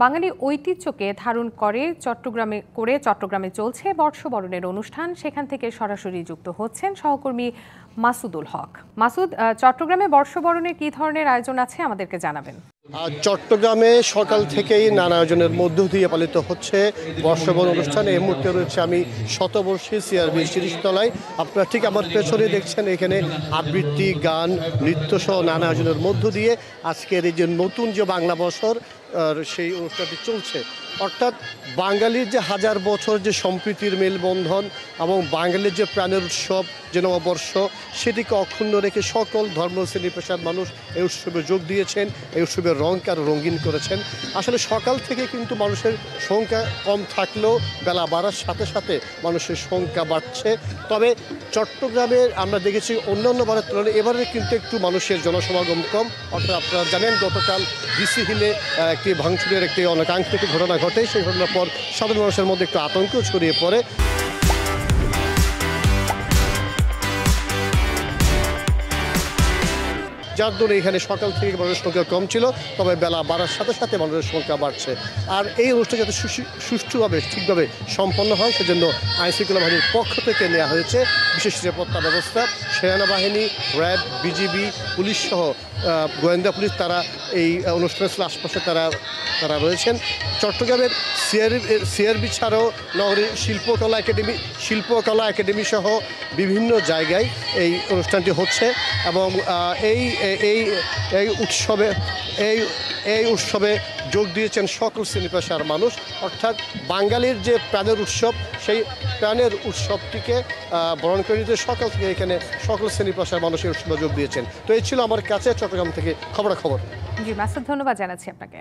বাঙালি ঐতিহ্যকে ধারণ চট্টগ্রামে চলছে বর্ষবরণের অনুষ্ঠান। সেখান থেকে সরাসরি যুক্ত হচ্ছেন সহকর্মী মাসুদুল হক। মাসুদ, চট্টগ্রামে বর্ষবরণের কি ধরনের আয়োজন আছে আমাদেরকে জানাবেন। চট্টগ্রামে সকাল থেকেই নানা আয়োজনের মধ্য দিয়ে পালিত হচ্ছে বর্ষবরণ অনুষ্ঠান। এই মুহূর্তে রয়েছে আমি শতবর্ষী সিআরবি শিরিষতলায়। আপনারা ঠিক আমার পেছনে দেখছেন এখানে আবৃত্তি, গান, নৃত্য সহ নানা আয়োজনের মধ্য দিয়ে আজকের এই যে নতুন যে বাংলা বছর সেই অনুষ্ঠানটি চলছে। অর্থাৎ বাঙালির যে হাজার বছর যে সম্প্রীতির মেলবন্ধন এবং বাঙালির যে প্রাণের উৎসব যে নববর্ষ, সেটিকে অক্ষুণ্ণ রেখে সকল ধর্ম শ্রেণী পেশার মানুষ এই উৎসবে যোগ দিয়েছেন, এই উৎসবের রঙকে আরও রঙিন করেছেন। আসলে সকাল থেকে কিন্তু মানুষের সংখ্যা কম থাকলেও বেলা বাড়ার সাথে সাথে মানুষের সংখ্যা বাড়ছে। তবে চট্টগ্রামে আমরা দেখেছি অন্যান্য বারের তুলনায় এবারে কিন্তু একটু মানুষের জনসমাগম কম। অর্থাৎ আপনারা জানেন গতকাল ডিসি হিলে একটি ভাঙচুরের একটি অনাকাঙ্ক্ষিত ঘটনা ঘটে। সেই ঘটনার পর সাধারণ মানুষের মধ্যে একটু আতঙ্ক ছড়িয়ে পড়ে। যার দরুন এখানে সকাল থেকে মানুষের সংখ্যা কম ছিল, তবে বেলা বাড়ার সাথে সাথে মানুষের সংখ্যা বাড়ছে। আর এই অনুষ্ঠান যাতে সুষ্ঠুভাবে ঠিকভাবে সম্পন্ন হয় সেজন্য আইনশৃঙ্খলা বাহিনীর পক্ষ থেকে নেওয়া হয়েছে বিশেষ নিরাপত্তা ব্যবস্থা। সেনাবাহিনী, র্যাব, বিজিবি, পুলিশ সহ গোয়েন্দা পুলিশ তারা এই অনুষ্ঠানের আশপাশে তারা রয়েছেন। চট্টগ্রামের সিআরবি ছাড়াও নগরীর শিল্পকলা একাডেমি সহ বিভিন্ন জায়গায় এই অনুষ্ঠানটি হচ্ছে এবং এই উৎসবে যোগ দিয়েছেন সকল শ্রেণী পেশার মানুষ। অর্থাৎ বাঙালির যে প্রাণের উৎসব, সেই প্রাণের উৎসবটিকে বরণ করে নিতে সকাল থেকে এখানে সকল শ্রেণী পেশার মানুষ এই উৎসবে যোগ দিয়েছেন। তো এই ছিল আমার কাছে চট্টগ্রাম থেকে খবরাখবর। জি মাসুদ, ধন্যবাদ জানাচ্ছি আপনাকে।